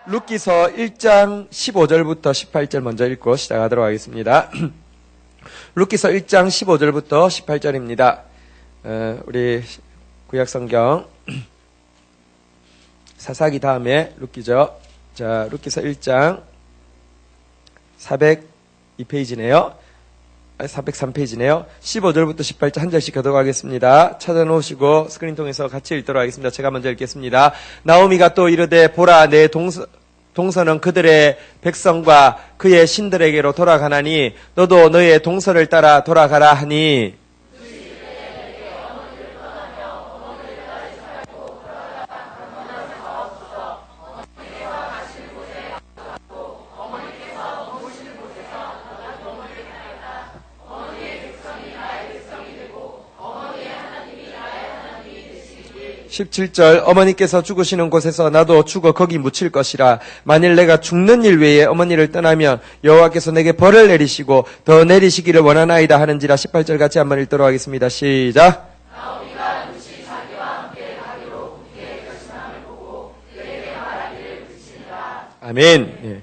룻기서 1장 15절부터 18절 먼저 읽고 시작하도록 하겠습니다. 룻기서 1장 15절부터 18절입니다. 우리 구약성경 사사기 다음에 룻기죠. 자, 룻기서 1장 402페이지네요. 403페이지네요. 15절부터 18절 한 절씩 가도록 하겠습니다. 찾아놓으시고 스크린 통해서 같이 읽도록 하겠습니다. 제가 먼저 읽겠습니다. 나오미가 또 이르되 보라 내 동서는 그들의 백성과 그의 신들에게로 돌아가나니 너도 너의 동서를 따라 돌아가라 하니 (17절) 어머니께서 죽으시는 곳에서 나도 죽어 거기 묻힐 것이라. 만일 내가 죽는 일 외에 어머니를 떠나면 여호와께서 내게 벌을 내리시고 더 내리시기를 원하나이다 하는지라. (18절) 같이 한번 읽도록 하겠습니다. 시작. 나오미가 룻이 자기와 함께 가기로 그의 결심함을 보고 그에게 말하기를 그치니라. 아멘. 예.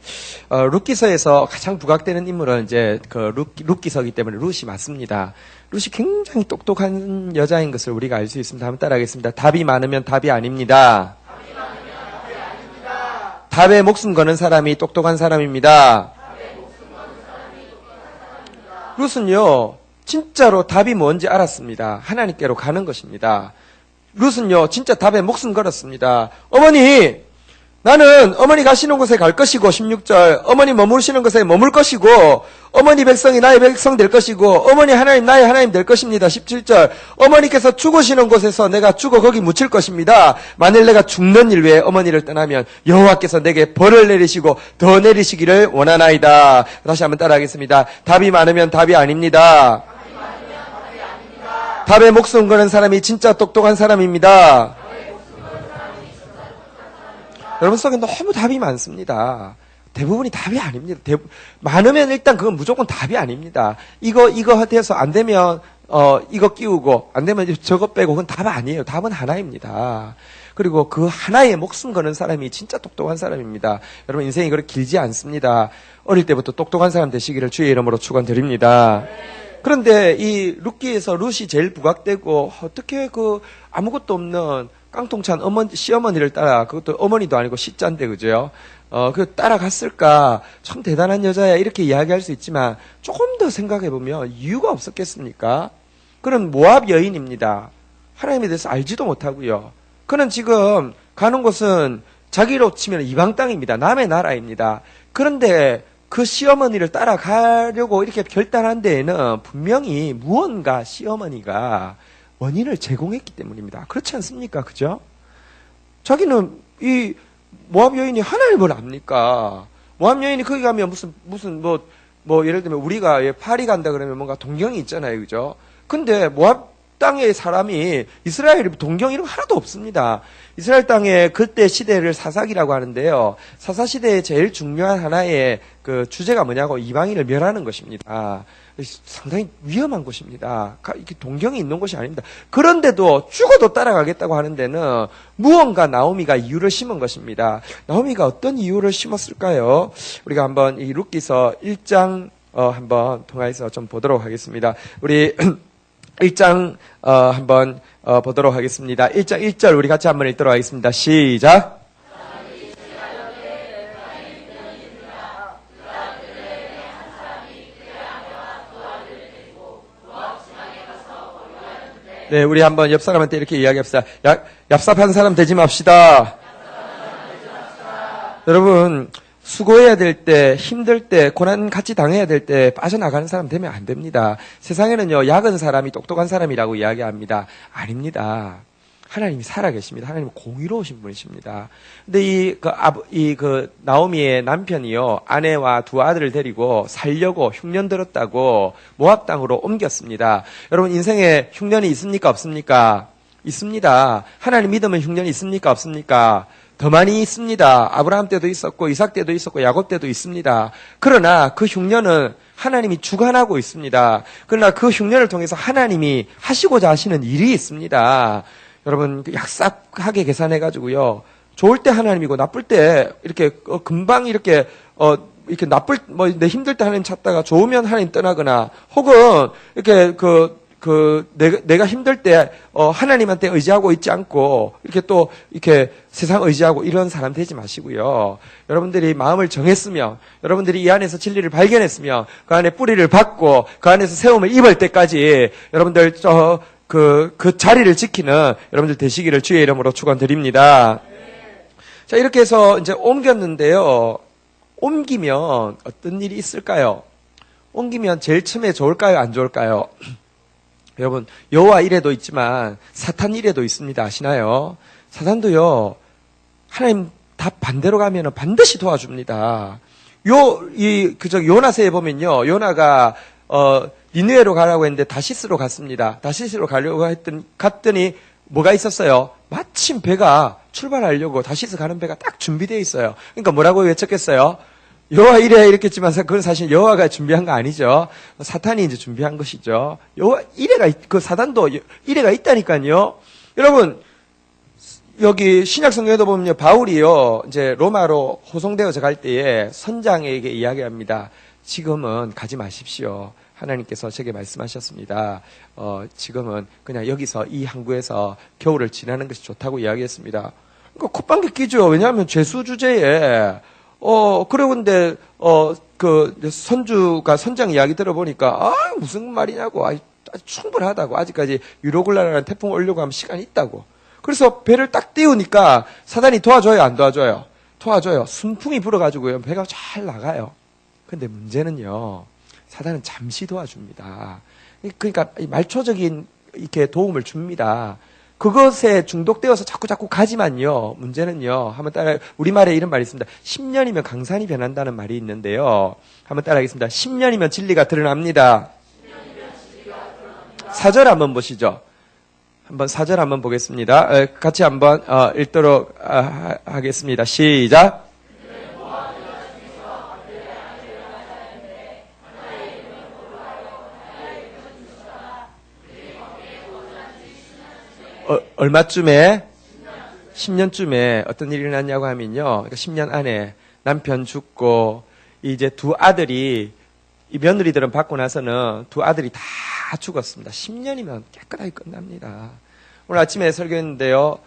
룻기서에서 가장 부각되는 인물은 이제 룻기서이기 때문에 룻이 맞습니다. 룻이 굉장히 똑똑한 여자인 것을 우리가 알 수 있습니다. 한번 따라하겠습니다. 답이 많으면 답이 아닙니다. 답에 목숨 거는 사람이 똑똑한 사람입니다. 룻은요, 진짜로 답이 뭔지 알았습니다. 하나님께로 가는 것입니다. 룻은요, 진짜 답에 목숨 걸었습니다. 어머니! 나는 어머니 가시는 곳에 갈 것이고, 16절, 어머니 머무르시는 곳에 머물 것이고, 어머니 백성이 나의 백성 될 것이고, 어머니 하나님 나의 하나님 될 것입니다. 17절, 어머니께서 죽으시는 곳에서 내가 죽어 거기 묻힐 것입니다. 만일 내가 죽는 일 외에 어머니를 떠나면 여호와께서 내게 벌을 내리시고 더 내리시기를 원하나이다. 다시 한번 따라하겠습니다. 답이 많으면 답이 아닙니다. 답에 목숨 거는 사람이 진짜 똑똑한 사람입니다. 여러분 속에 너무 답이 많습니다. 대부분이 답이 아닙니다. 많으면 일단 그건 무조건 답이 아닙니다. 이거 돼서 안 되면 이거 끼우고 안 되면 저거 빼고 그건 답 아니에요. 답은 하나입니다. 그리고 그 하나에 목숨 거는 사람이 진짜 똑똑한 사람입니다. 여러분 인생이 그렇게 길지 않습니다. 어릴 때부터 똑똑한 사람 되시기를 주의 이름으로 축원드립니다. 그런데 이 룻기에서 룻이 제일 부각되고 어떻게 그 아무것도 없는 깡통찬 시어머니를 따라, 그것도 어머니도 아니고 시짠데, 그죠? 따라갔을까? 참 대단한 여자야. 이렇게 이야기할 수 있지만, 조금 더 생각해보면 이유가 없었겠습니까? 그는 모압 여인입니다. 하나님에 대해서 알지도 못하고요. 그는 지금 가는 곳은 자기로 치면 이방 땅입니다. 남의 나라입니다. 그런데 그 시어머니를 따라가려고 이렇게 결단한 데에는 분명히 무언가 시어머니가 원인을 제공했기 때문입니다. 그렇지 않습니까? 그죠? 자기는 이 모압 여인이 하나님을 압니까? 모압 여인이 거기 가면 무슨 예를 들면 우리가 파리 간다 그러면 뭔가 동경이 있잖아요. 그죠? 근데 모압 땅의 사람이 이스라엘이 동경 이런 거 하나도 없습니다. 이스라엘 땅에 그때 시대를 사사기라고 하는데요. 사사 시대의 제일 중요한 하나의 그 주제가 뭐냐고 이방인을 멸하는 것입니다. 상당히 위험한 곳입니다. 이렇게 동경이 있는 곳이 아닙니다. 그런데도 죽어도 따라가겠다고 하는 데는 무언가 나오미가 이유를 심은 것입니다. 나오미가 어떤 이유를 심었을까요? 우리가 한번 이 룻기서 1장 한번 통해서 좀 보도록 하겠습니다. 우리 1장 한번 보도록 하겠습니다. 1장 1절 우리 같이 한번 읽도록 하겠습니다. 시작. 네, 우리 한번 옆 사람한테 이렇게 이야기합시다. 얍삽한 사람 되지 맙시다. 여러분, 수고해야 될 때, 힘들 때, 고난 같이 당해야 될 때 빠져나가는 사람 되면 안 됩니다. 세상에는요, 약은 사람이 똑똑한 사람이라고 이야기합니다. 아닙니다. 하나님이 살아계십니다. 하나님은 공의로우신 분이십니다. 근데 나오미의 남편이요, 아내와 두 아들을 데리고 살려고 흉년 들었다고 모압 땅으로 옮겼습니다. 여러분, 인생에 흉년이 있습니까? 없습니까? 있습니다. 하나님 믿으면 흉년이 있습니까? 없습니까? 더 많이 있습니다. 아브라함 때도 있었고, 이삭 때도 있었고, 야곱 때도 있습니다. 그러나 그 흉년은 하나님이 주관하고 있습니다. 그러나 그 흉년을 통해서 하나님이 하시고자 하시는 일이 있습니다. 여러분, 얍삽하게 계산해가지고요, 좋을 때 하나님이고 나쁠 때 이렇게 금방 이렇게 이렇게 내 힘들 때 하나님 찾다가 좋으면 하나님 떠나거나 혹은 이렇게 내가 힘들 때 하나님한테 의지하고 있지 않고 이렇게 또 이렇게 세상 의지하고 이런 사람 되지 마시고요. 여러분들이 마음을 정했으면, 여러분들이 이 안에서 진리를 발견했으면 그 안에 뿌리를 박고 그 안에서 세움을 입을 때까지 여러분들 그 자리를 지키는 여러분들 되시기를 주의 이름으로 축원드립니다. 자, 이렇게 해서 이제 옮겼는데요. 옮기면 어떤 일이 있을까요? 옮기면 제일 처음에 좋을까요? 안 좋을까요? 여러분, 여호와 일에도 있지만 사탄 일에도 있습니다. 아시나요? 사탄도요, 하나님 답 반대로 가면 반드시 도와줍니다. 요나서에 보면요, 요나가, 니느웨로 가라고 했는데 다시스로 갔습니다. 다시스로 가려고 갔더니 뭐가 있었어요? 마침 배가 출발하려고 다시스 가는 배가 딱 준비되어 있어요. 그러니까 뭐라고 외쳤겠어요? 여호와 이래 이렇게 했지만 그건 사실 여호와가 준비한 거 아니죠. 사탄이 이제 준비한 것이죠. 여호와 이래가 사단도 이래가 있다니까요. 여러분 여기 신약 성경에도 보면요, 바울이요 이제 로마로 호송되어서 갈 때에 선장에게 이야기합니다. 지금은 가지 마십시오. 하나님께서 제게 말씀하셨습니다. 지금은 그냥 여기서 이 항구에서 겨울을 지나는 것이 좋다고 이야기했습니다. 그러니까 콧방귀 끼죠. 왜냐하면 죄수 주제에 그러고 근데 선장 이야기 들어보니까 무슨 말이냐고, 충분하다고, 아직까지 유로굴라라는 태풍 오려고 하면 시간이 있다고. 그래서 배를 딱 띄우니까 사단이 도와줘요, 안 도와줘요? 도와줘요. 순풍이 불어가지고요, 배가 잘 나가요. 근데 문제는요, 사단은 잠시 도와줍니다. 그러니까 말초적인 이렇게 도움을 줍니다. 그것에 중독되어서 자꾸 가지만요. 문제는요. 한번 따라, 우리말에 이런 말이 있습니다. 10년이면 강산이 변한다는 말이 있는데요. 한번 따라하겠습니다. 10년이면 진리가 드러납니다. 4절 한번 보시죠. 한번 4절 한번 보겠습니다. 같이 한번 읽도록 하겠습니다. 시작. 얼마쯤에? 10년쯤에 어떤 일이 일어났냐고 하면요. 그러니까 10년 안에 남편 죽고, 이제 두 아들이, 이 며느리들은 받고 나서는 두 아들이 다 죽었습니다. 10년이면 깨끗하게 끝납니다. 오늘 아침에 설교했는데요.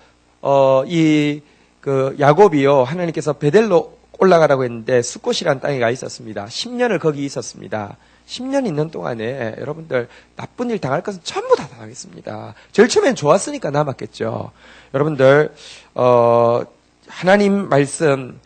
야곱이요. 하나님께서 베델로 올라가라고 했는데 숫곳이라는 땅에 가 있었습니다. 10년을 거기 있었습니다. 10년 있는 동안에 여러분들 나쁜 일 당할 것은 전부 다 당하겠습니다. 제일 처음엔 좋았으니까 남았겠죠. 여러분들 하나님 말씀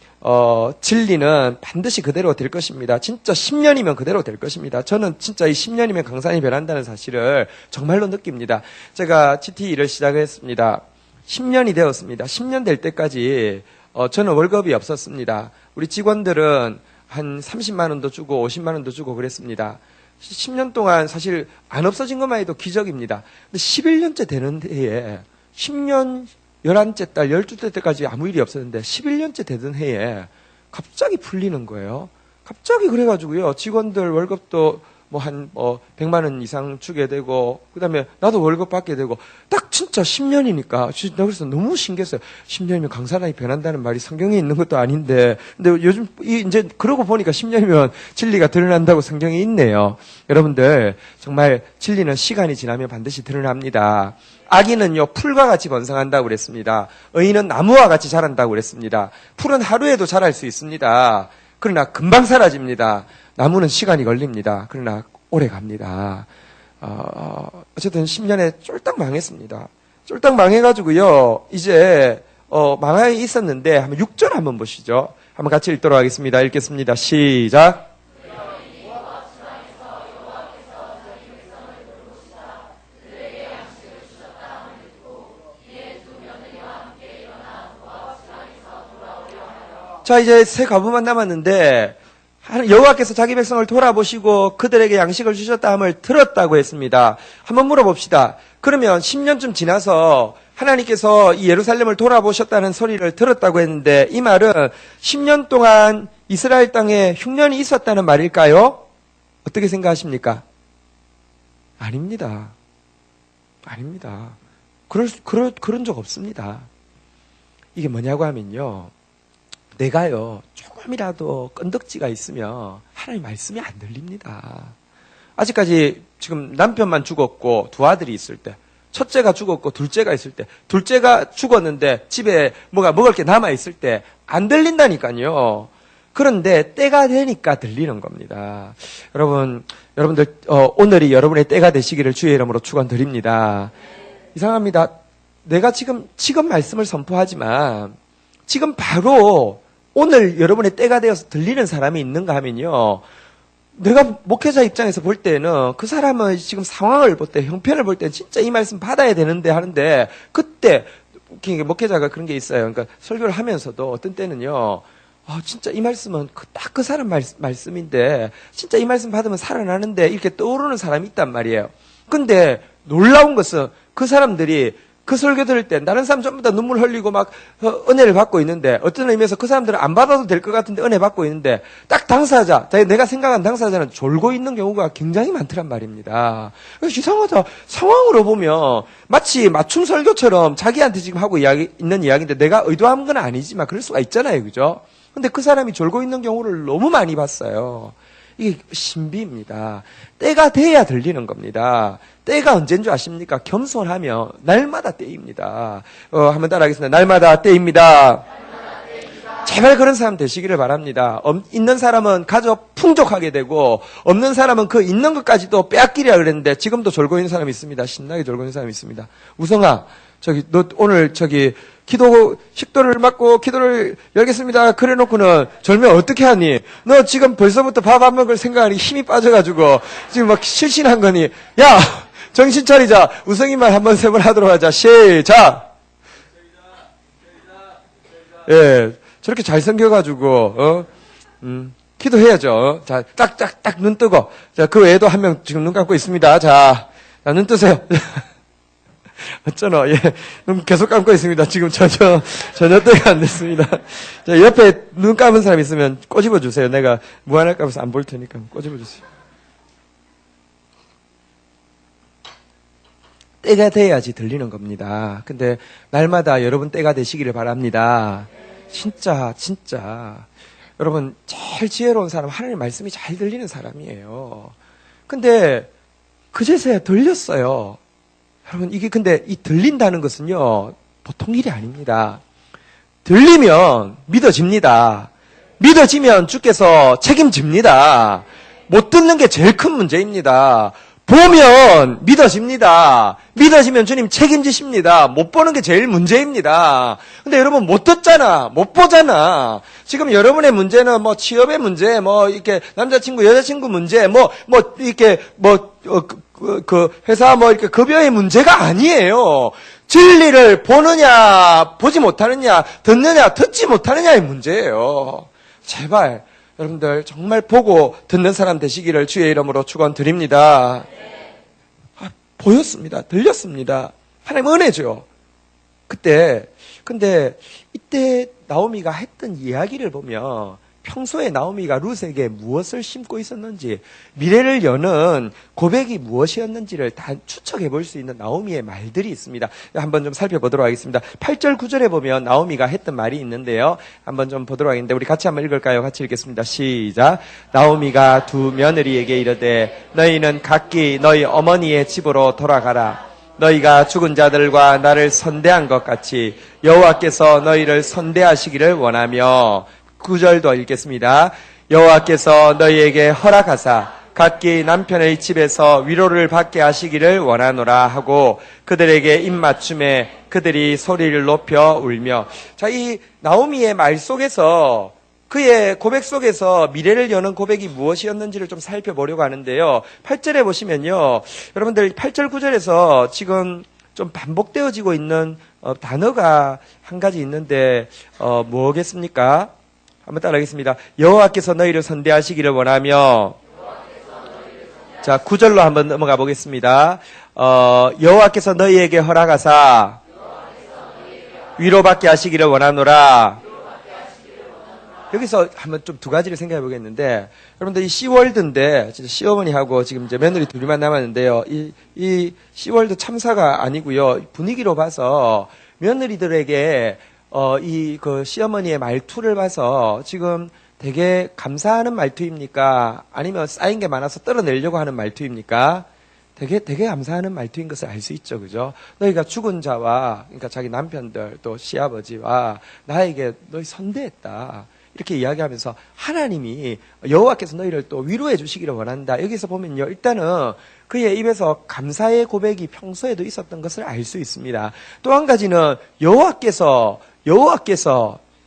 진리는 반드시 그대로 될 것입니다. 진짜 10년이면 그대로 될 것입니다. 저는 진짜 이 10년이면 강산이 변한다는 사실을 정말로 느낍니다. 제가 GT 일을 시작했습니다. 10년이 되었습니다. 10년 될 때까지 저는 월급이 없었습니다. 우리 직원들은 한 30만 원도 주고 50만 원도 주고 그랬습니다. 10년 동안 사실 안 없어진 것만 해도 기적입니다. 근데 11년째 되는 해에 10년 11째 달 12째 때까지 아무 일이 없었는데 11년째 되던 해에 갑자기 풀리는 거예요. 갑자기 그래가지고요. 직원들 월급도 한 100만 원 이상 주게 되고, 그 다음에 나도 월급 받게 되고, 딱 진짜 10년이니까, 나 그래서 너무 신기했어요. 10년이면 강사단이 변한다는 말이 성경에 있는 것도 아닌데, 근데 요즘, 이제 그러고 보니까 10년이면 진리가 드러난다고 성경에 있네요. 여러분들, 정말 진리는 시간이 지나면 반드시 드러납니다. 악인은요, 풀과 같이 번성한다고 그랬습니다. 의인은 나무와 같이 자란다고 그랬습니다. 풀은 하루에도 자랄 수 있습니다. 그러나 금방 사라집니다. 나무는 시간이 걸립니다. 그러나 오래 갑니다. 어쨌든 10년에 쫄딱 망했습니다. 쫄딱 망해가지고요, 이제, 망하에 있었는데, 한번 6절 한번 보시죠. 한번 같이 읽도록 하겠습니다. 읽겠습니다. 시작. 자, 이제 세 과부만 남았는데, 여호와께서 자기 백성을 돌아보시고 그들에게 양식을 주셨다 함을 들었다고 했습니다. 한번 물어봅시다. 그러면 10년쯤 지나서 하나님께서 이 예루살렘을 돌아보셨다는 소리를 들었다고 했는데, 이 말은 10년 동안 이스라엘 땅에 흉년이 있었다는 말일까요? 어떻게 생각하십니까? 아닙니다. 아닙니다. 그런 적 없습니다. 이게 뭐냐고 하면요. 내가요, 조금이라도 끈덕지가 있으면 하나님 말씀이 안 들립니다. 아직까지 지금 남편만 죽었고 두 아들이 있을 때, 첫째가 죽었고 둘째가 있을 때, 둘째가 죽었는데 집에 뭐가 먹을 게 남아있을 때 안 들린다니까요. 그런데 때가 되니까 들리는 겁니다. 여러분들, 오늘이 여러분의 때가 되시기를 주의 이름으로 축원드립니다. 이상합니다. 내가 지금 말씀을 선포하지만 지금 바로 오늘 여러분의 때가 되어서 들리는 사람이 있는가 하면요. 내가 목회자 입장에서 볼 때는 그 사람은 지금 상황을 볼 때, 형편을 볼 때 진짜 이 말씀 받아야 되는데 하는데 그때 목회자가 그런 게 있어요. 그러니까 설교를 하면서도 어떤 때는요. 진짜 이 말씀은 딱 그 사람 말씀인데 진짜 이 말씀 받으면 살아나는데 이렇게 떠오르는 사람이 있단 말이에요. 근데 놀라운 것은 그 사람들이 그 설교 들을 때 다른 사람 전부 다 눈물 흘리고 막 은혜를 받고 있는데 어떤 의미에서 그 사람들은 안 받아도 될 것 같은데 은혜 받고 있는데 딱 당사자, 내가 생각한 당사자는 졸고 있는 경우가 굉장히 많더란 말입니다. 그래서 이상하다. 상황으로 보면 마치 맞춤 설교처럼 자기한테 지금 하고 있는 이야기인데 내가 의도한 건 아니지만 그럴 수가 있잖아요. 그죠? 근데 그 사람이 졸고 있는 경우를 너무 많이 봤어요. 이게 신비입니다. 때가 돼야 들리는 겁니다. 때가 언제인 줄 아십니까? 겸손하면 날마다 때입니다. 한번 따라하겠습니다. 날마다 때입니다. 제발 그런 사람 되시기를 바랍니다. 있는 사람은 가져 풍족하게 되고 없는 사람은 그 있는 것까지도 빼앗기려 그랬는데 지금도 졸고 있는 사람이 있습니다. 신나게 졸고 있는 사람이 있습니다. 우성아, 너 오늘 식도를 막고 기도를 열겠습니다. 그래 놓고는 졸면 어떻게 하니? 너 지금 벌써부터 밥 안 먹을 생각하니 힘이 빠져가지고 지금 막 실신한 거니? 야! 정신 차리자. 우성이 말 한번 세 번 하도록 하자. 시작! 예. 저렇게 잘 생겨가지고, 기도해야죠. 자, 딱 눈 뜨고. 자, 그 외에도 한 명 지금 눈 감고 있습니다. 자, 눈 뜨세요. 어쩌노? 예. 눈 계속 감고 있습니다. 지금 전혀 때가 안 됐습니다. 자, 옆에 눈 감은 사람 있으면 꼬집어 주세요. 내가 무한할까 봐서 안 볼 테니까 꼬집어 주세요. 때가 돼야지 들리는 겁니다. 근데 날마다 여러분 때가 되시기를 바랍니다. 진짜. 여러분, 제일 지혜로운 사람, 하나님 말씀이 잘 들리는 사람이에요. 근데 그제서야 들렸어요. 여러분, 이게 근데 이 들린다는 것은요, 보통 일이 아닙니다. 들리면 믿어집니다. 믿어지면 주께서 책임집니다. 못 듣는 게 제일 큰 문제입니다. 보면 믿어집니다. 믿어지면 주님 책임지십니다. 못 보는 게 제일 문제입니다. 근데 여러분 못 듣잖아. 못 보잖아. 지금 여러분의 문제는 취업의 문제, 이렇게 남자친구, 여자친구 문제, 회사 이렇게 급여의 문제가 아니에요. 진리를 보느냐, 보지 못하느냐, 듣느냐, 듣지 못하느냐의 문제예요. 제발 여러분들 정말 보고 듣는 사람 되시기를 주의 이름으로 축원드립니다. 보였습니다. 들렸습니다. 하나님 은혜죠. 근데 이때 나오미가 했던 이야기를 보면 평소에 나오미가 룻에게 무엇을 심고 있었는지, 미래를 여는 고백이 무엇이었는지를 다 추측해 볼 수 있는 나오미의 말들이 있습니다. 한번 좀 살펴보도록 하겠습니다. 8절 9절에 보면 나오미가 했던 말이 있는데요. 한번 좀 보도록 하겠는데 우리 같이 한번 읽을까요? 같이 읽겠습니다. 시작. 나오미가 두 며느리에게 이르되 너희는 각기 너희 어머니의 집으로 돌아가라. 너희가 죽은 자들과 나를 선대한 것 같이 여호와께서 너희를 선대하시기를 원하며 9절도 읽겠습니다. 여호와께서 너희에게 허락하사 각기 남편의 집에서 위로를 받게 하시기를 원하노라 하고 그들에게 입맞춤에 그들이 소리를 높여 울며. 자, 이 나오미의 말 속에서 그의 고백 속에서 미래를 여는 고백이 무엇이었는지를 좀 살펴보려고 하는데요. 8절에 보시면요. 여러분들 8절 9절에서 지금 좀 반복되어지고 있는 단어가 한 가지 있는데 뭐겠습니까? 한번 따라하겠습니다. 여호와께서 너희를 선대하시기를 원하며. 자, 9절로 한번 넘어가 보겠습니다. 여호와께서 너희에게 허락하사 위로받게 하시기를 원하노라. 여기서 한번 좀 두 가지를 생각해 보겠는데, 여러분들 이 시월드인데, 진짜 시어머니하고 지금 이제 며느리 둘이만 남았는데요. 이 시월드 참사가 아니고요. 분위기로 봐서 며느리들에게 이 그 시어머니의 말투를 봐서 지금 되게 감사하는 말투입니까? 아니면 쌓인 게 많아서 떨어내려고 하는 말투입니까? 되게 감사하는 말투인 것을 알 수 있죠. 그죠? 너희가 죽은 자와, 그러니까 자기 남편들, 또 시아버지와 나에게 너희 선대했다. 이렇게 이야기하면서 하나님이 여호와께서 너희를 또 위로해 주시기를 원한다. 여기서 보면요. 일단은 그의 입에서 감사의 고백이 평소에도 있었던 것을 알 수 있습니다. 또 한 가지는 여호와께서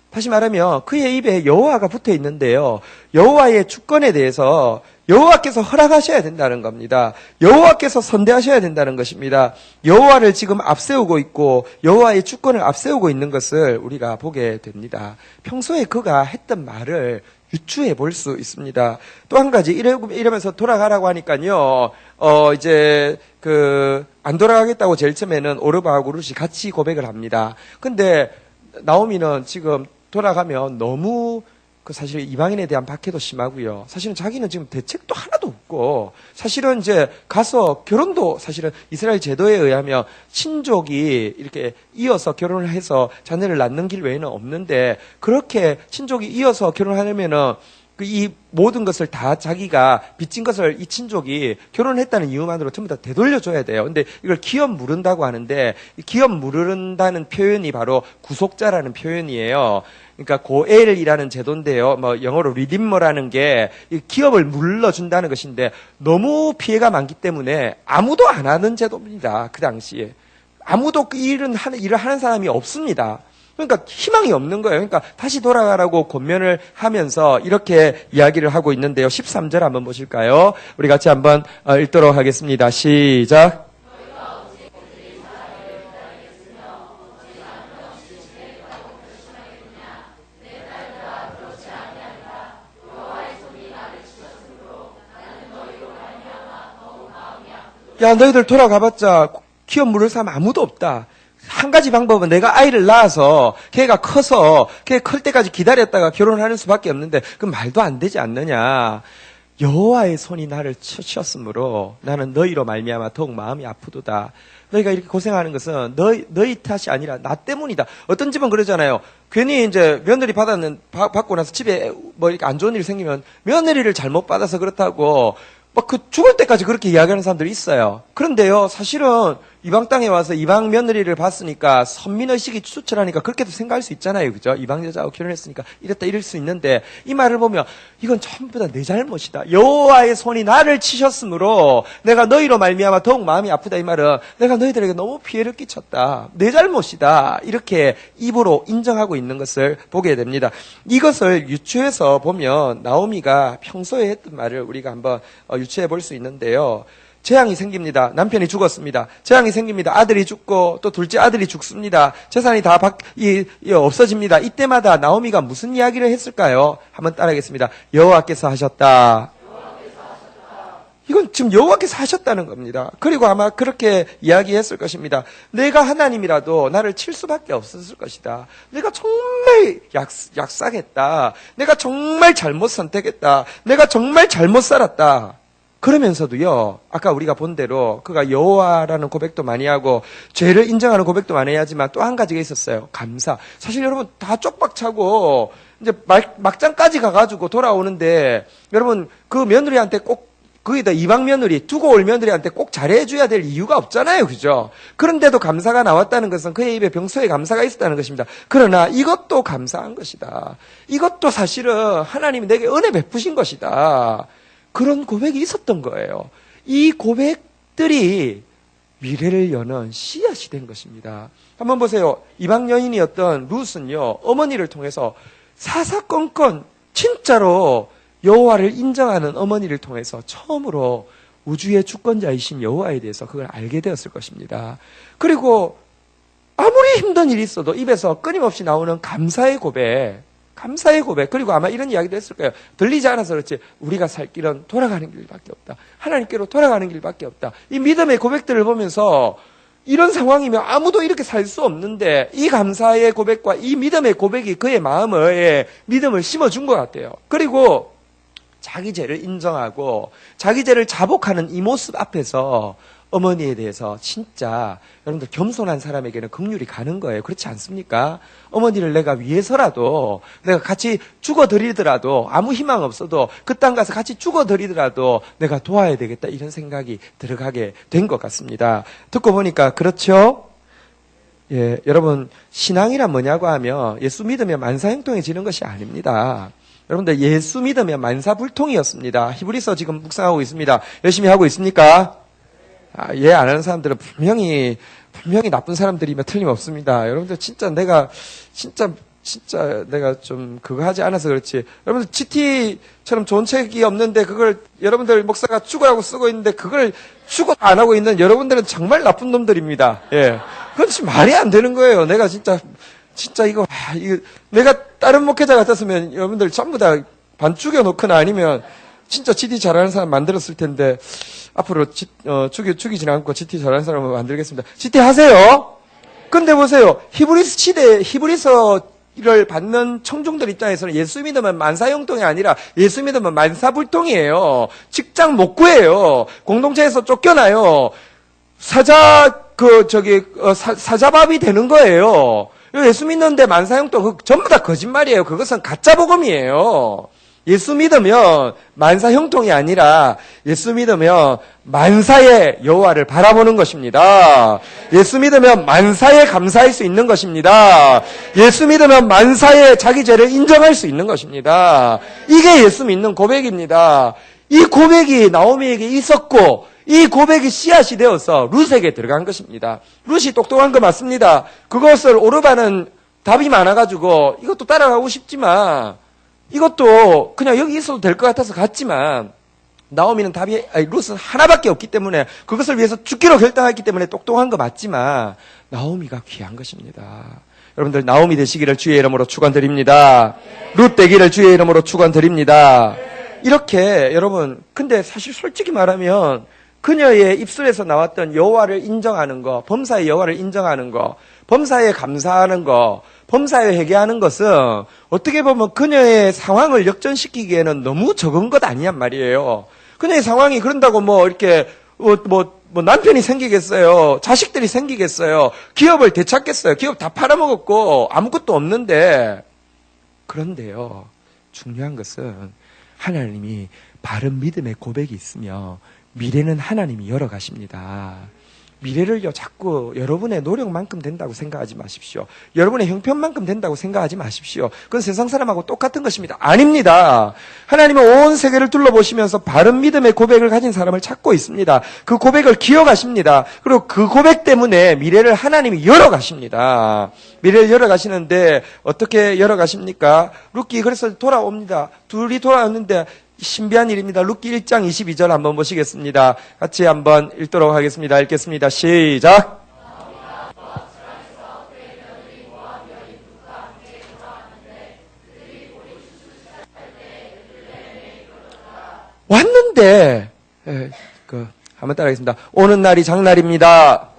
다시 말하면 그의 입에 여호와가 붙어 있는데요. 여호와의 주권에 대해서 여호와께서 허락하셔야 된다는 겁니다. 여호와께서 선대하셔야 된다는 것입니다. 여호와를 지금 앞세우고 있고 여호와의 주권을 앞세우고 있는 것을 우리가 보게 됩니다. 평소에 그가 했던 말을 유추해 볼 수 있습니다. 또 한 가지 이러면서 돌아가라고 하니까요. 이제 안 돌아가겠다고 제일 처음에는 오르바하고 룻이 같이 고백을 합니다. 근데 나오미는 지금 돌아가면 너무 사실 이방인에 대한 박해도 심하고요. 사실은 자기는 지금 대책도 하나도 없고, 사실은 이제 가서 결혼도 사실은 이스라엘 제도에 의하면 친족이 이렇게 이어서 결혼을 해서 자녀를 낳는 길 외에는 없는데, 그렇게 친족이 이어서 결혼하려면은 이 모든 것을 다 자기가 빚진 것을 이 친족이 결혼했다는 이유만으로 전부 다 되돌려줘야 돼요. 근데 이걸 기업 무른다고 하는데, 기업 무른다는 표현이 바로 구속자라는 표현이에요. 그러니까 고엘이라는 제도인데요. 영어로 리딤머라는 게 기업을 물러준다는 것인데, 너무 피해가 많기 때문에 아무도 안 하는 제도입니다. 그 당시에. 아무도 그 일을 하는 사람이 없습니다. 그러니까 희망이 없는 거예요. 그러니까 다시 돌아가라고 권면을 하면서 이렇게 이야기를 하고 있는데요. 13절 한번 보실까요? 우리 같이 한번 읽도록 하겠습니다. 시작. 야, 너희들 돌아가봤자 기업 물을 사람 아무도 없다. 한 가지 방법은 내가 아이를 낳아서 걔가 커서 걔 클 때까지 기다렸다가 결혼하는 수밖에 없는데 그 말도 안 되지 않느냐. 여호와의 손이 나를 치셨으므로 나는 너희로 말미암아 더욱 마음이 아프도다. 너희가 이렇게 고생하는 것은 너희 탓이 아니라 나 때문이다. 어떤 집은 그러잖아요. 괜히 이제 며느리 받고 나서 집에 이렇게 안 좋은 일 생기면 며느리를 잘못 받아서 그렇다고 죽을 때까지 그렇게 이야기하는 사람들이 있어요. 그런데요, 사실은 이방 땅에 와서 이방 며느리를 봤으니까 선민의식이 추출하니까 그렇게도 생각할 수 있잖아요. 그죠? 이방 여자하고 결혼했으니까 이랬다 이럴 수 있는데, 이 말을 보면 이건 전부 다 내 잘못이다. 여호와의 손이 나를 치셨으므로 내가 너희로 말미암아 더욱 마음이 아프다. 이 말은 내가 너희들에게 너무 피해를 끼쳤다. 내 잘못이다. 이렇게 입으로 인정하고 있는 것을 보게 됩니다. 이것을 유추해서 보면 나오미가 평소에 했던 말을 우리가 한번 유추해 볼 수 있는데요. 재앙이 생깁니다. 남편이 죽었습니다. 재앙이 생깁니다. 아들이 죽고 또 둘째 아들이 죽습니다. 재산이 다 없어집니다. 이때마다 나오미가 무슨 이야기를 했을까요? 한번 따라하겠습니다. 여호와께서 하셨다. 이건 지금 여호와께서 하셨다는 겁니다. 그리고 아마 그렇게 이야기했을 것입니다. 내가 하나님이라도 나를 칠 수밖에 없었을 것이다. 내가 정말 약삭했다. 내가 정말 잘못 선택했다. 내가 정말 잘못 살았다. 그러면서도요, 아까 우리가 본 대로 그가 여호와라는 고백도 많이 하고 죄를 인정하는 고백도 많이 하지만 또 한 가지가 있었어요. 감사. 사실 여러분 다 쪽박 차고 이제 막장까지 가가지고 돌아오는데, 여러분 그 며느리한테 꼭, 거기다 이방 며느리, 두고 올 며느리한테 꼭 잘해줘야 될 이유가 없잖아요. 그죠? 그런데도 감사가 나왔다는 것은 그의 입에 평소에 감사가 있었다는 것입니다. 그러나 이것도 감사한 것이다. 이것도 사실은 하나님이 내게 은혜 베푸신 것이다. 그런 고백이 있었던 거예요. 이 고백들이 미래를 여는 씨앗이 된 것입니다. 한번 보세요. 이방 여인이었던 룻은요, 어머니를 통해서 사사건건 진짜로 여호와를 인정하는 어머니를 통해서 처음으로 우주의 주권자이신 여호와에 대해서 그걸 알게 되었을 것입니다. 그리고 아무리 힘든 일이 있어도 입에서 끊임없이 나오는 감사의 고백, 그리고 아마 이런 이야기도 했을 거예요. 들리지 않아서 그렇지 우리가 살 길은 돌아가는 길밖에 없다. 하나님께로 돌아가는 길밖에 없다. 이 믿음의 고백들을 보면서 이런 상황이면 아무도 이렇게 살 수 없는데, 이 감사의 고백과 이 믿음의 고백이 그의 마음에 믿음을 심어준 것 같아요. 그리고 자기 죄를 인정하고 자기 죄를 자복하는 이 모습 앞에서 어머니에 대해서 진짜 여러분들 겸손한 사람에게는 긍휼이 가는 거예요. 그렇지 않습니까? 어머니를 내가 위해서라도 내가 같이 죽어드리더라도 아무 희망 없어도 그 땅 가서 같이 죽어드리더라도 내가 도와야 되겠다 이런 생각이 들어가게 된 것 같습니다. 듣고 보니까 그렇죠? 예, 여러분 신앙이란 뭐냐고 하면 예수 믿으면 만사형통해지는 것이 아닙니다. 여러분들 예수 믿으면 만사불통이었습니다. 히브리서 지금 묵상하고 있습니다. 열심히 하고 있습니까? 예, 안 하는 사람들은 분명히 나쁜 사람들이면 틀림없습니다. 여러분들 진짜 내가 좀 그거 하지 않아서 그렇지. 여러분들 GT처럼 좋은 책이 없는데 그걸 여러분들 목사가 죽으라고 쓰고 있는데 그걸 죽어 안 하고 있는 여러분들은 정말 나쁜 놈들입니다. 예. 그건 진짜 말이 안 되는 거예요. 내가 진짜 이거 내가 다른 목회자 같았으면 여러분들 전부 다 반 죽여놓거나 아니면 진짜 GT 잘하는 사람 만들었을 텐데 앞으로 죽이지 않고 GT 잘하는 사람을 만들겠습니다. GT 하세요. 근데 보세요. 히브리서 시대 히브리서를 받는 청중들 입장에서는 예수 믿으면 만사형통이 아니라 예수 믿으면 만사불통이에요. 직장 못 구해요. 공동체에서 쫓겨나요. 사자밥이 되는 거예요. 예수 믿는데 만사형통 전부 다 거짓말이에요. 그것은 가짜 복음이에요. 예수 믿으면 만사형통이 아니라 예수 믿으면 만사의 여호와를 바라보는 것입니다. 예수 믿으면 만사에 감사할 수 있는 것입니다. 예수 믿으면 만사에 자기 죄를 인정할 수 있는 것입니다. 이게 예수 믿는 고백입니다. 이 고백이 나오미에게 있었고 이 고백이 씨앗이 되어서 룻에게 들어간 것입니다. 룻이 똑똑한 거 맞습니다. 그것을 오르바는 답이 많아가지고 이것도 따라가고 싶지만 이것도 그냥 여기 있어도 될 것 같아서 갔지만 나오미는 룻은 하나밖에 없기 때문에 그것을 위해서 죽기로 결단했기 때문에 똑똑한 거 맞지만 나오미가 귀한 것입니다. 여러분들 나오미 되시기를 주의 이름으로 축원드립니다. 룻 되기를 주의 이름으로 축원드립니다. 이렇게 여러분 근데 사실 솔직히 말하면 그녀의 입술에서 나왔던 여호와를 인정하는 거, 범사의 여호와를 인정하는 거, 범사에 감사하는 거, 범사에 회개하는 것은 어떻게 보면 그녀의 상황을 역전시키기에는 너무 적은 것 아니냔 말이에요. 그녀의 상황이 그런다고 이렇게 남편이 생기겠어요? 자식들이 생기겠어요? 기업을 되찾겠어요? 기업 다 팔아먹었고 아무것도 없는데. 그런데요, 중요한 것은 하나님이 바른 믿음의 고백이 있으며 미래는 하나님이 열어가십니다. 미래를요, 자꾸 여러분의 노력만큼 된다고 생각하지 마십시오. 여러분의 형편만큼 된다고 생각하지 마십시오. 그건 세상 사람하고 똑같은 것입니다. 아닙니다. 하나님은 온 세계를 둘러보시면서 바른 믿음의 고백을 가진 사람을 찾고 있습니다. 그 고백을 기억하십니다. 그리고 그 고백 때문에 미래를 하나님이 열어가십니다. 미래를 열어가시는데 어떻게 열어가십니까? 룻기 그래서 돌아옵니다. 둘이 돌아왔는데 신비한 일입니다. 룻기 1장 22절 한번 보시겠습니다. 같이 한번 읽도록 하겠습니다. 읽겠습니다. 시작. 왔는데 한번 따라하겠습니다. 오는 날이 장날입니다.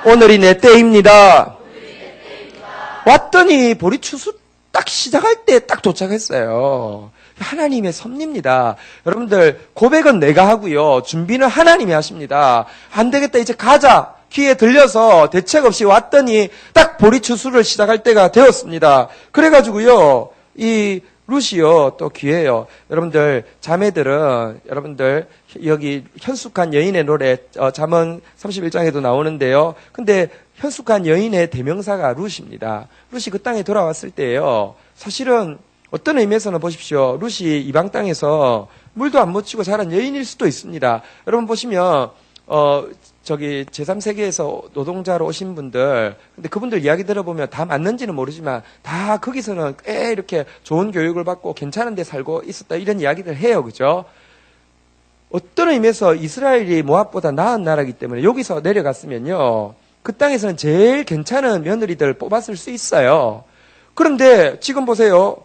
오늘이 내 때입니다. 왔더니 보리추수 딱 시작할 때 딱 도착했어요. 하나님의 섭리입니다. 여러분들 고백은 내가 하고요. 준비는 하나님이 하십니다. 안 되겠다 이제 가자. 귀에 들려서 대책 없이 왔더니 딱 보리추수를 시작할 때가 되었습니다. 그래가지고요. 이 룻이요 또 귀해요. 여러분들 자매들은 여러분들 여기 현숙한 여인의 노래 잠언 31장에도 나오는데요. 근데 현숙한 여인의 대명사가 룻입니다. 룻이 그 땅에 돌아왔을 때예요. 사실은 어떤 의미에서는 보십시오. 룻이 이방 땅에서 물도 안 묻히고 자란 여인일 수도 있습니다. 여러분 보시면 제3세계에서 노동자로 오신 분들, 근데 그분들 이야기 들어보면 다 맞는지는 모르지만 다 거기서는 꽤 이렇게 좋은 교육을 받고 괜찮은 데 살고 있었다 이런 이야기들 해요. 그죠? 어떤 의미에서 이스라엘이 모압보다 나은 나라이기 때문에 여기서 내려갔으면요. 그 땅에서는 제일 괜찮은 며느리들 뽑았을 수 있어요. 그런데 지금 보세요.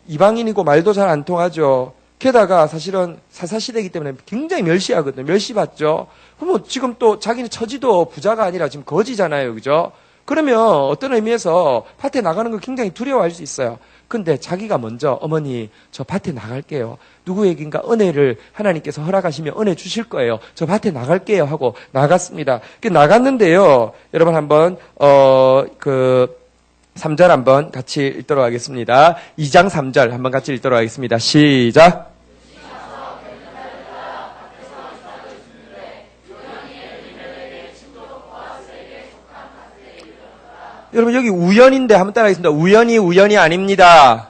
이방인이고 말도 잘 안 통하죠. 게다가 사실은 사사시대이기 때문에 굉장히 멸시하거든요. 멸시받죠. 그럼 지금 또 자기는 처지도 부자가 아니라 지금 거지잖아요. 그죠? 그러면 어떤 의미에서 밭에 나가는 거 굉장히 두려워할 수 있어요. 근데 자기가 먼저 어머니 저 밭에 나갈게요. 누구에겐가 은혜를 하나님께서 허락하시면 은혜 주실 거예요. 저 밭에 나갈게요 하고 나갔습니다. 나갔는데요. 여러분 한번 3절 한번 같이 읽도록 하겠습니다. 2장 3절 한번 같이 읽도록 하겠습니다. 시작. 여러분 여기 우연인데 한번 따라하겠습니다. 우연이 아닙니다.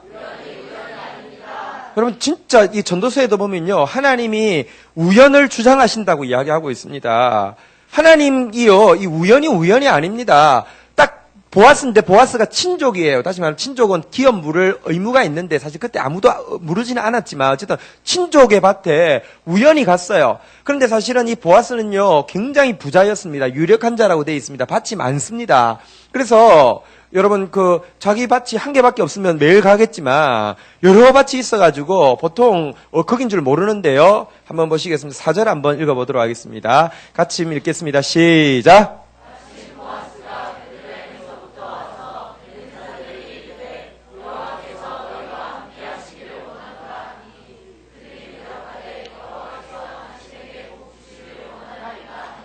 여러분 진짜 이 전도서에도 보면요. 하나님이 우연을 주장하신다고 이야기하고 있습니다. 하나님이요. 이 우연이 아닙니다. 딱 보아스인데 보아스가 친족이에요. 다시 말하면 친족은 기업 물을 의무가 있는데 사실 그때 아무도 물으지는 않았지만 어쨌든 친족의 밭에 우연히 갔어요. 그런데 사실은 이 보아스는요. 굉장히 부자였습니다. 유력한 자라고 되어 있습니다. 밭이 많습니다. 그래서 여러분 자기 밭이 한 개밖에 없으면 매일 가겠지만 여러 밭이 있어가지고 보통 거긴 줄 모르는데요. 한번 보시겠습니다. 4절 한번 읽어보도록 하겠습니다. 같이 읽겠습니다. 시작.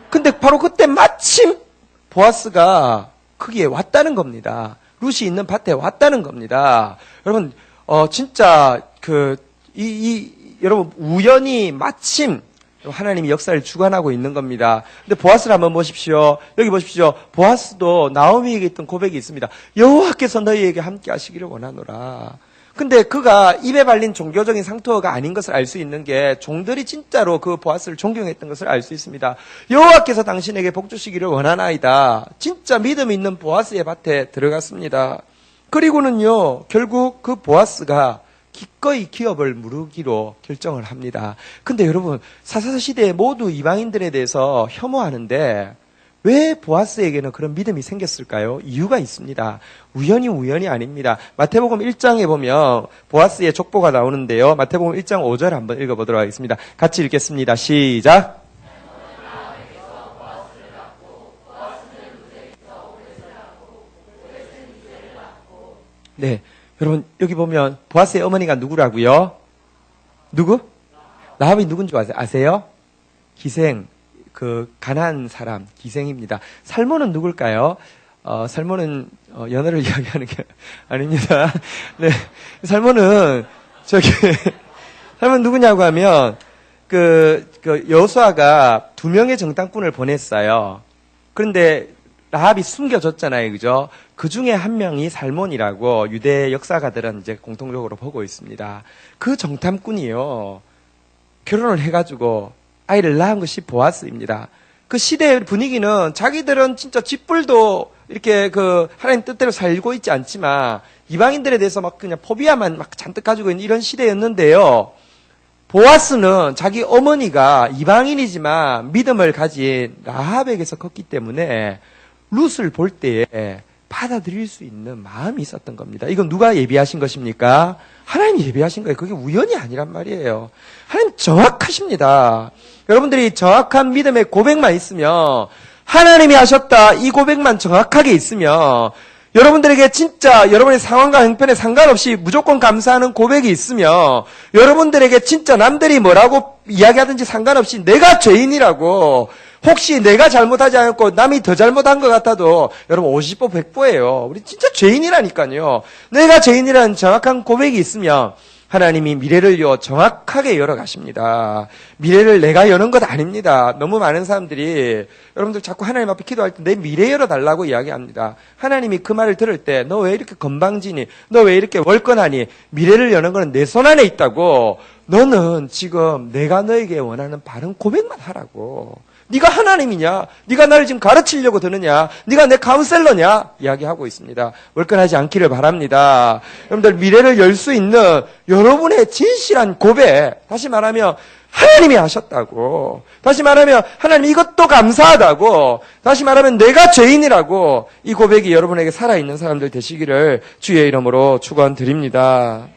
근데 바로 그때 마침 보아스가 거기에 왔다는 겁니다. 룻이 있는 밭에 왔다는 겁니다. 여러분, 진짜, 여러분, 우연히 마침 하나님이 역사를 주관하고 있는 겁니다. 근데 보아스를 한번 보십시오. 여기 보십시오. 보아스도 나오미에게 있던 고백이 있습니다. 여호와께서 너희에게 함께 하시기를 원하노라. 근데 그가 입에 발린 종교적인 상투어가 아닌 것을 알 수 있는 게 종들이 진짜로 그 보아스를 존경했던 것을 알 수 있습니다. 여호와께서 당신에게 복 주시기를 원하나이다. 진짜 믿음 있는 보아스의 밭에 들어갔습니다. 그리고는요, 결국 그 보아스가 기꺼이 기업을 무르기로 결정을 합니다. 근데 여러분, 사사시대에 모두 이방인들에 대해서 혐오하는데 왜 보아스에게는 그런 믿음이 생겼을까요? 이유가 있습니다. 우연이 아닙니다. 마태복음 1장에 보면 보아스의 족보가 나오는데요. 마태복음 1장 5절 한번 읽어보도록 하겠습니다. 같이 읽겠습니다. 시작. 네, 여러분 여기 보면 보아스의 어머니가 누구라고요? 누구? 라합이 누군지 아세요? 기생. 가난한 사람, 기생입니다. 살몬은 누굴까요? 살몬은, 연어를 이야기하는 게 아닙니다. 네. 살몬은, 살몬 누구냐고 하면, 여호수아가 2명의 정탐꾼을 보냈어요. 그런데, 라합이 숨겨졌잖아요. 그죠? 그 중에 한 명이 살몬이라고 유대 역사가들은 이제 공통적으로 보고 있습니다. 그 정탐꾼이요. 결혼을 해가지고, 아이를 낳은 것이 보아스입니다. 그 시대의 분위기는 자기들은 진짜 쥐뿔도 이렇게 하나님 뜻대로 살고 있지 않지만 이방인들에 대해서 막 그냥 포비아만 막 잔뜩 가지고 있는 이런 시대였는데요. 보아스는 자기 어머니가 이방인이지만 믿음을 가진 라합에게서 컸기 때문에 룻을 볼 때에 받아들일 수 있는 마음이 있었던 겁니다. 이건 누가 예비하신 것입니까? 하나님이 예비하신 거예요. 그게 우연이 아니란 말이에요. 하나님 정확하십니다. 여러분들이 정확한 믿음의 고백만 있으면 하나님이 하셨다 이 고백만 정확하게 있으면 여러분들에게 진짜 여러분의 상황과 형편에 상관없이 무조건 감사하는 고백이 있으면 여러분들에게 진짜 남들이 뭐라고 이야기하든지 상관없이 내가 죄인이라고 혹시 내가 잘못하지 않았고 남이 더 잘못한 것 같아도 여러분 50보 100보예요. 우리 진짜 죄인이라니까요. 내가 죄인이라는 정확한 고백이 있으면 하나님이 미래를요 정확하게 열어가십니다. 미래를 내가 여는 것 아닙니다. 너무 많은 사람들이 여러분들 자꾸 하나님 앞에 기도할 때 내 미래 열어달라고 이야기합니다. 하나님이 그 말을 들을 때 너 왜 이렇게 건방지니? 너 왜 이렇게 월권하니? 미래를 여는 것은 내 손 안에 있다고. 너는 지금 내가 너에게 원하는 바른 고백만 하라고. 네가 하나님이냐? 네가 나를 지금 가르치려고 드느냐? 네가 내 카운셀러냐? 이야기하고 있습니다. 월권하지 않기를 바랍니다. 여러분들 미래를 열 수 있는 여러분의 진실한 고백, 다시 말하면 하나님이 하셨다고, 다시 말하면 하나님 이것도 감사하다고, 다시 말하면 내가 죄인이라고, 이 고백이 여러분에게 살아있는 사람들 되시기를 주의 이름으로 축원드립니다.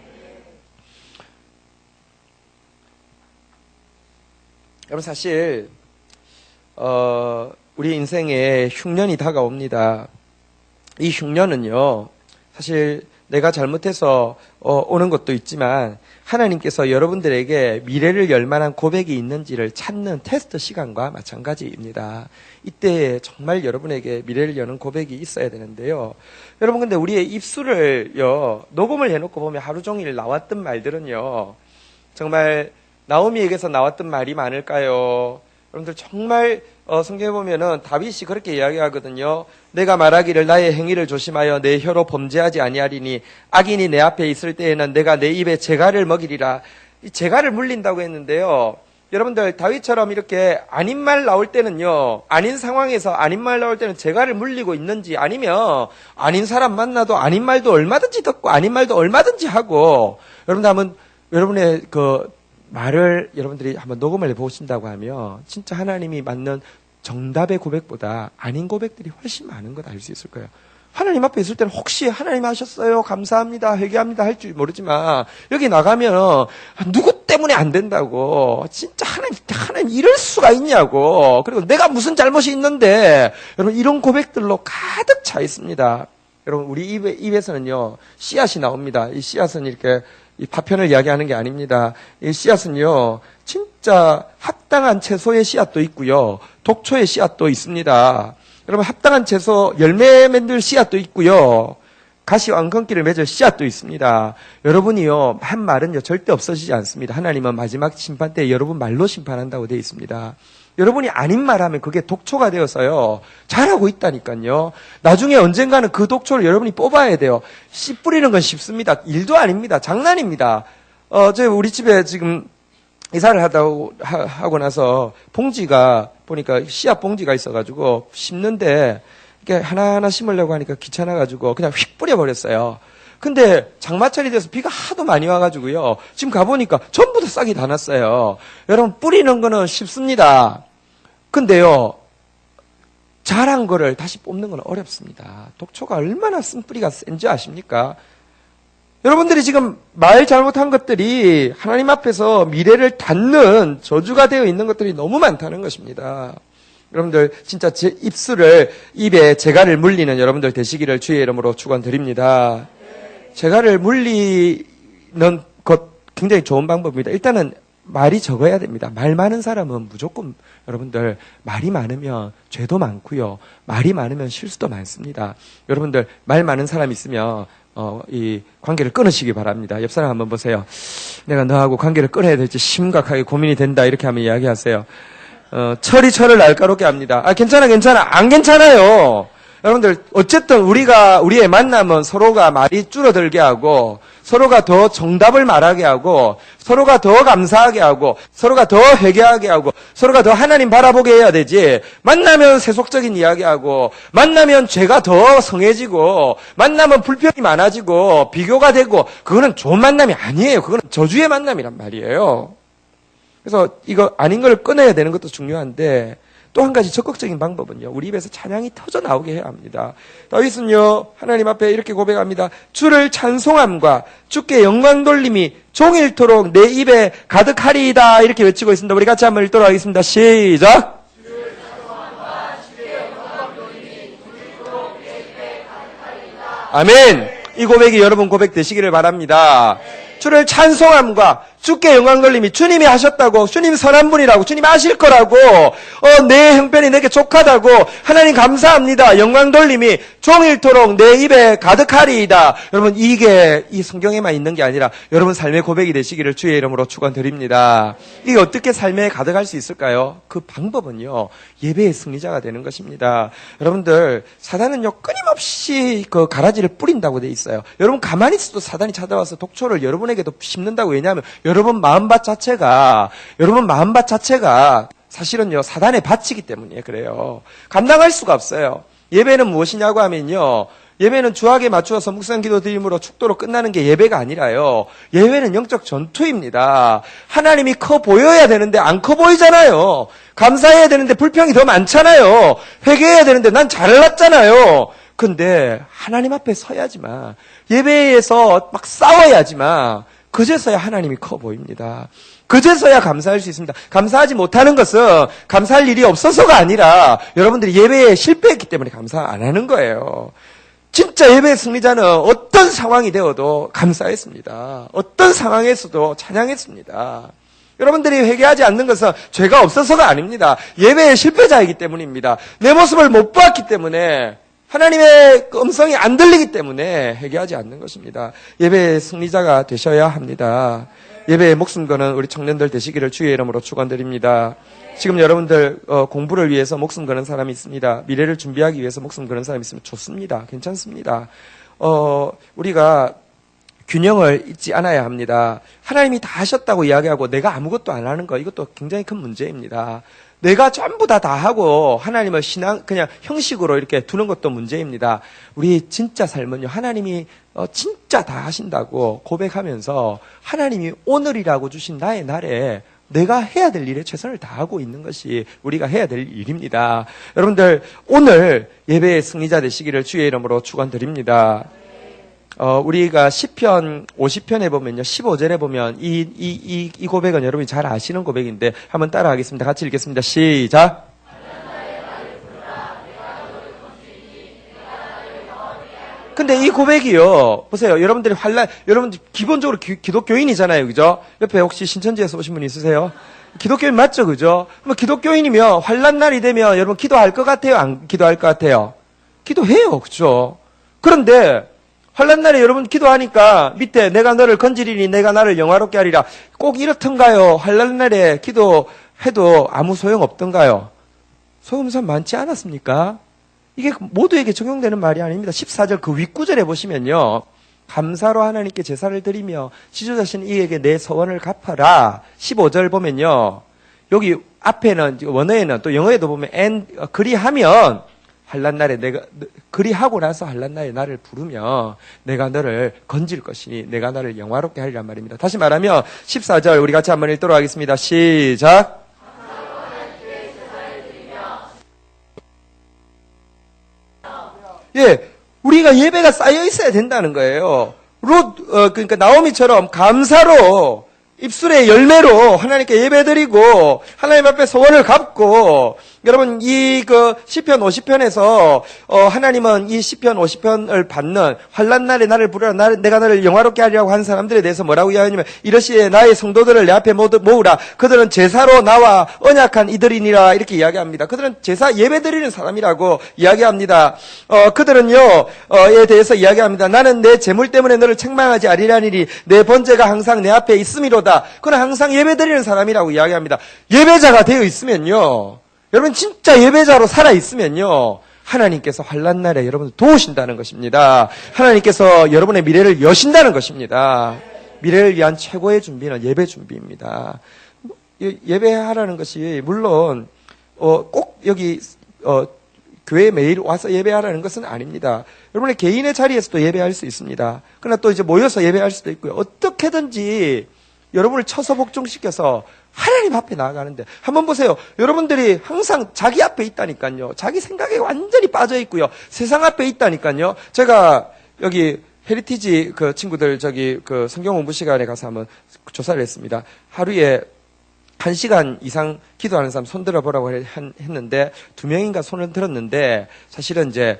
여러분 사실 우리 인생에 흉년이 다가옵니다. 이 흉년은요, 사실 내가 잘못해서 오는 것도 있지만 하나님께서 여러분들에게 미래를 열 만한 고백이 있는지를 찾는 테스트 시간과 마찬가지입니다. 이때 정말 여러분에게 미래를 여는 고백이 있어야 되는데요. 여러분 근데 우리의 입술을요 녹음을 해놓고 보면 하루 종일 나왔던 말들은요 정말 나오미에게서 나왔던 말이 많을까요? 여러분들 정말 성경에 보면은 다윗이 그렇게 이야기하거든요. 내가 말하기를 나의 행위를 조심하여 내 혀로 범죄하지 아니하리니 악인이 내 앞에 있을 때에는 내가 내 입에 재갈을 먹이리라. 이 재갈을 물린다고 했는데요. 여러분들 다윗처럼 이렇게 아닌 말 나올 때는요. 아닌 상황에서 아닌 말 나올 때는 재갈을 물리고 있는지 아니면 아닌 사람 만나도 아닌 말도 얼마든지 듣고 아닌 말도 얼마든지 하고 여러분들 한번 여러분의 그 말을 여러분들이 한번 녹음을 해보신다고 하면 진짜 하나님이 맞는 정답의 고백보다 아닌 고백들이 훨씬 많은 걸 알 수 있을 거예요. 하나님 앞에 있을 때는 혹시 하나님 하셨어요, 감사합니다, 회개합니다 할 줄 모르지만 여기 나가면 누구 때문에 안 된다고 진짜 하나님 이럴 수가 있냐고 그리고 내가 무슨 잘못이 있는데 여러분 이런 고백들로 가득 차 있습니다. 여러분 우리 입에서는요 씨앗이 나옵니다. 이 씨앗은 이렇게 이 파편을 이야기하는 게 아닙니다. 이 씨앗은요, 진짜 합당한 채소의 씨앗도 있고요, 독초의 씨앗도 있습니다. 여러분, 합당한 채소, 열매 맺을 씨앗도 있고요, 가시와 엉겅퀴를 맺을 씨앗도 있습니다. 여러분이요, 한 말은요, 절대 없어지지 않습니다. 하나님은 마지막 심판 때 여러분 말로 심판한다고 되어 있습니다. 여러분이 아닌 말하면 그게 독초가 되어서요 자라고 있다니까요. 나중에 언젠가는 그 독초를 여러분이 뽑아야 돼요. 씨 뿌리는 건 쉽습니다. 일도 아닙니다. 장난입니다. 우리 집에 지금 이사를 하고 나서 봉지가 보니까 씨앗 봉지가 있어가지고 심는데 이렇게 하나하나 심으려고 하니까 귀찮아가지고 그냥 휙 뿌려버렸어요. 근데 장마철이 돼서 비가 하도 많이 와가지고요. 지금 가보니까 전부 다 싹이 다 났어요. 여러분 뿌리는 거는 쉽습니다. 근데요. 자란 거를 다시 뽑는 건 어렵습니다. 독초가 얼마나 쓴뿌리가 센지 아십니까? 여러분들이 지금 말 잘못한 것들이 하나님 앞에서 미래를 닫는 저주가 되어 있는 것들이 너무 많다는 것입니다. 여러분들 진짜 제 입에 재갈을 물리는 여러분들 되시기를 주의 이름으로 축원드립니다. 재갈을 물리는 것 굉장히 좋은 방법입니다. 일단은 말이 적어야 됩니다. 말 많은 사람은 무조건 여러분들 말이 많으면 죄도 많고요. 말이 많으면 실수도 많습니다. 여러분들 말 많은 사람 있으면 이 관계를 끊으시기 바랍니다. 옆 사람 한번 보세요. 내가 너하고 관계를 끊어야 될지 심각하게 고민이 된다 이렇게 하면 이야기하세요. 철이 날카롭게 합니다. 괜찮아. 안 괜찮아요. 여러분들 어쨌든 우리의 만남은 서로가 말이 줄어들게 하고 서로가 더 정답을 말하게 하고 서로가 더 감사하게 하고 서로가 더 회개하게 하고 서로가 더 하나님 바라보게 해야 되지. 만나면 세속적인 이야기하고 만나면 죄가 더 성해지고 만나면 불평이 많아지고 비교가 되고 그거는 좋은 만남이 아니에요. 그거는 저주의 만남이란 말이에요. 그래서 이거 아닌 걸 끊어야 되는 것도 중요한데 또 한 가지 적극적인 방법은요. 우리 입에서 찬양이 터져 나오게 해야 합니다. 다윗은요. 하나님 앞에 이렇게 고백합니다. 주를 찬송함과 주께 영광 돌림이 종일토록 내 입에 가득하리이다 이렇게 외치고 있습니다. 우리 같이 한번 읽도록 하겠습니다. 시작! 주를 찬송함과 주께 영광 돌림이 종일토록 내 입에 가득하리이다. 아멘! 이 고백이 여러분 고백 되시기를 바랍니다. 주를 찬송함과 주께 영광 돌림이 주님이 하셨다고 주님 선한 분이라고 주님 하실 거라고 내 형편이 내게 족하다고 하나님 감사합니다. 영광 돌림이 종일토록 내 입에 가득하리이다. 여러분 이게 이 성경에만 있는 게 아니라 여러분 삶의 고백이 되시기를 주의 이름으로 축원드립니다. 이게 어떻게 삶에 가득할 수 있을까요? 그 방법은요. 예배의 승리자가 되는 것입니다. 여러분들 사단은요 끊임없이 그 가라지를 뿌린다고 돼 있어요. 여러분 가만히 있어도 사단이 찾아와서 독초를 여러분에게도 심는다고. 왜냐하면 여러분 마음밭 자체가 사실은요 사단의 밭이기 때문에 그래요. 감당할 수가 없어요. 예배는 무엇이냐고 하면요. 예배는 주악에 맞추어서 묵상기도 드림으로 축도로 끝나는 게 예배가 아니라요. 예배는 영적 전투입니다. 하나님이 커 보여야 되는데 안 커 보이잖아요. 감사해야 되는데 불평이 더 많잖아요. 회개해야 되는데 난 잘났잖아요. 근데 하나님 앞에 서야지만 예배에서 막 싸워야지만 그제서야 하나님이 커 보입니다. 그제서야 감사할 수 있습니다. 감사하지 못하는 것은 감사할 일이 없어서가 아니라 여러분들이 예배에 실패했기 때문에 감사 안 하는 거예요. 진짜 예배의 승리자는 어떤 상황이 되어도 감사했습니다. 어떤 상황에서도 찬양했습니다. 여러분들이 회개하지 않는 것은 죄가 없어서가 아닙니다. 예배의 실패자이기 때문입니다. 내 모습을 못 보았기 때문에, 하나님의 음성이 안 들리기 때문에 회개하지 않는 것입니다. 예배의 승리자가 되셔야 합니다. 예배의 목숨 거는 우리 청년들 되시기를 주의 이름으로 축원드립니다. 지금 여러분들 공부를 위해서 목숨 거는 사람이 있습니다. 미래를 준비하기 위해서 목숨 거는 사람이 있으면 좋습니다. 괜찮습니다. 우리가 균형을 잊지 않아야 합니다. 하나님이 다 하셨다고 이야기하고 내가 아무것도 안 하는 거, 이것도 굉장히 큰 문제입니다. 내가 전부 다 하고 하나님을 그냥 형식으로 이렇게 두는 것도 문제입니다. 우리 진짜 삶은요, 하나님이 진짜 다 하신다고 고백하면서 하나님이 오늘이라고 주신 나의 날에 내가 해야 될 일에 최선을 다하고 있는 것이 우리가 해야 될 일입니다. 여러분들, 오늘 예배의 승리자 되시기를 주의 이름으로 축원드립니다. 우리가 시편 50편에 보면요, 15절에 보면 이 고백은 여러분이 잘 아시는 고백인데 한번 따라하겠습니다. 같이 읽겠습니다. 시작. 근데 이 고백이요, 보세요. 여러분들이 여러분들 기본적으로 기독교인이잖아요. 그죠? 옆에 혹시 신천지에서 오신 분 있으세요? 기독교인 맞죠? 그죠? 그럼 기독교인이면 환난 날이 되면 여러분 기도할 것 같아요? 안 기도할 것 같아요? 기도해요. 그죠? 그런데 환난 날에 여러분 기도하니까 밑에 내가 너를 건지리니 내가 나를 영화롭게 하리라. 꼭 이렇던가요? 환난 날에 기도해도 아무 소용 없던가요? 소용없는 사람 많지 않았습니까? 이게 모두에게 적용되는 말이 아닙니다. 14절 그 윗구절에 보시면요, 감사로 하나님께 제사를 드리며 지주자신 이에게 내 서원을 갚아라. 15절 보면요, 여기 앞에는 원어에는 또 영어에도 보면 그리하면 환난 날에 그리하고 나서 환난 날에 나를 부르며 내가 너를 건질 것이니 내가 나를 영화롭게 하리란 말입니다. 다시 말하면 14절 우리 같이 한번 읽도록 하겠습니다. 시작. 예, 우리가 예배가 쌓여 있어야 된다는 거예요. 그러니까 나오미처럼 감사로 입술의 열매로 하나님께 예배드리고 하나님 앞에 소원을 갚고, 여러분 시편 50편에서 하나님은 이 시편 50편을 받는 환난 날에 나를 부르라 내가 너를 영화롭게 하리라고 한 사람들에 대해서 뭐라고 이야기하냐면 이러시에 나의 성도들을 내 앞에 모으라. 그들은 제사로 나와 언약한 이들이니라. 이렇게 이야기합니다. 그들은 제사 예배드리는 사람이라고 이야기합니다. 그들은에 대해서 이야기합니다. 나는 내 재물 때문에 너를 책망하지 아니하리니 내 번제가 항상 내 앞에 있음이로다. 그는 항상 예배드리는 사람이라고 이야기합니다. 예배자가 되어 있으면요, 여러분 진짜 예배자로 살아있으면요, 하나님께서 환난 날에 여러분을 도우신다는 것입니다. 하나님께서 여러분의 미래를 여신다는 것입니다. 미래를 위한 최고의 준비는 예배 준비입니다. 예배하라는 것이 물론 꼭 여기 교회에 매일 와서 예배하라는 것은 아닙니다. 여러분의 개인의 자리에서도 예배할 수 있습니다. 그러나 또 이제 모여서 예배할 수도 있고요. 어떻게든지 여러분을 쳐서 복종시켜서 하나님 앞에 나아가는데, 한번 보세요. 여러분들이 항상 자기 앞에 있다니까요. 자기 생각에 완전히 빠져 있고요. 세상 앞에 있다니까요. 제가 여기 헤리티지 그 친구들 그 성경 공부 시간에 가서 한번 조사를 했습니다. 하루에 1시간 이상 기도하는 사람 손 들어보라고 했는데 2명인가 손을 들었는데, 사실은 이제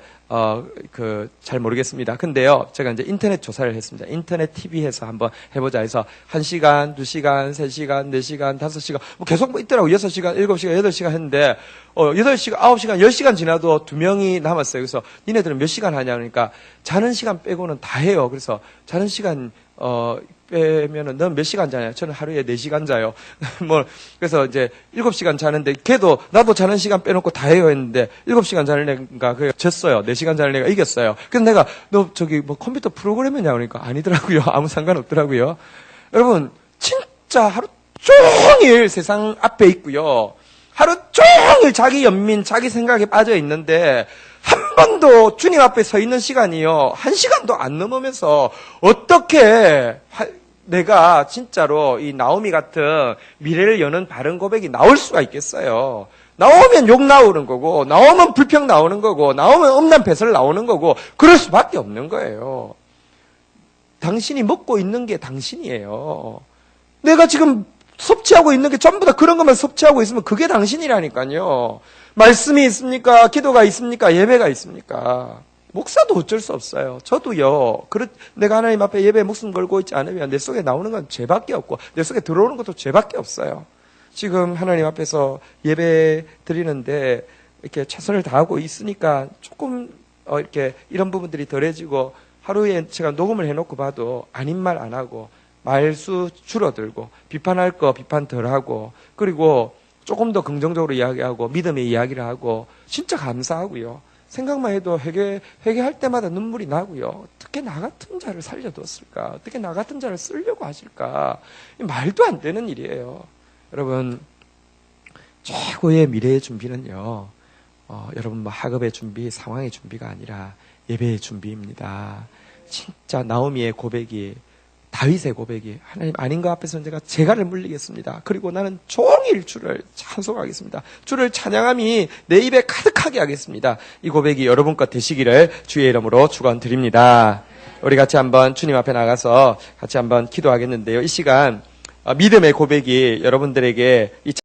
잘 모르겠습니다. 근데요, 제가 이제 인터넷 조사를 했습니다. 인터넷 TV에서 한번 해보자 해서 1시간, 2시간, 3시간, 4시간, 5시간, 계속 있더라고요. 6시간, 7시간, 8시간 했는데, 8시간, 9시간, 10시간 지나도 2명이 남았어요. 그래서 니네들은 몇 시간 하냐? 그러니까 자는 시간 빼고는 다 해요. 그래서 자는 시간, 빼면은 넌 몇 시간 자냐? 저는 하루에 4시간 자요. 그래서 이제 7시간 자는데, 걔도 나도 자는 시간 빼놓고 다 해요 했는데 7시간 자는 애가 졌어요. 4시간 자는 애가 이겼어요. 그래서 내가 너 컴퓨터 프로그래머냐? 그러니까 아니더라고요. 아무 상관없더라고요. 여러분, 진짜 하루 종일 세상 앞에 있고요. 하루 종일 자기 연민, 자기 생각에 빠져 있는데 한 번도 주님 앞에 서 있는 시간이요, 1시간도 안 넘으면서 어떻게 내가 진짜로 이 나오미 같은 미래를 여는 바른 고백이 나올 수가 있겠어요? 나오면 욕 나오는 거고, 나오면 불평 나오는 거고, 나오면 음란 배설 나오는 거고, 그럴 수밖에 없는 거예요. 당신이 먹고 있는 게 당신이에요. 내가 지금 섭취하고 있는 게 전부 다 그런 것만 섭취하고 있으면 그게 당신이라니까요. 말씀이 있습니까? 기도가 있습니까? 예배가 있습니까? 목사도 어쩔 수 없어요. 저도요. 내가 하나님 앞에 예배에 목숨 걸고 있지 않으면 내 속에 나오는 건 죄밖에 없고 내 속에 들어오는 것도 죄밖에 없어요. 지금 하나님 앞에서 예배 드리는데 이렇게 최선을 다하고 있으니까 조금 이렇게 이런 부분들이 덜해지고 하루에 제가 녹음을 해놓고 봐도 아닌 말 안 하고 말수 줄어들고 비판할 거 비판 덜하고 그리고 조금 더 긍정적으로 이야기하고 믿음의 이야기를 하고 진짜 감사하고요. 생각만 해도 회개할 때마다 눈물이 나고요. 어떻게 나 같은 자를 살려뒀을까? 어떻게 나 같은 자를 쓰려고 하실까? 말도 안 되는 일이에요. 여러분, 최고의 미래의 준비는요. 여러분 뭐 학업의 준비, 상황의 준비가 아니라 예배의 준비입니다. 진짜 나오미의 고백이 다윗의 고백이 하나님 아닌 것 앞에서는 제가 재갈을 물리겠습니다. 그리고 나는 종일 주를 찬송하겠습니다. 주를 찬양함이 내 입에 가득하게 하겠습니다. 이 고백이 여러분 것 되시기를 주의 이름으로 축원드립니다. 우리 같이 한번 주님 앞에 나가서 같이 한번 기도하겠는데요. 이 시간 믿음의 고백이 여러분들에게 이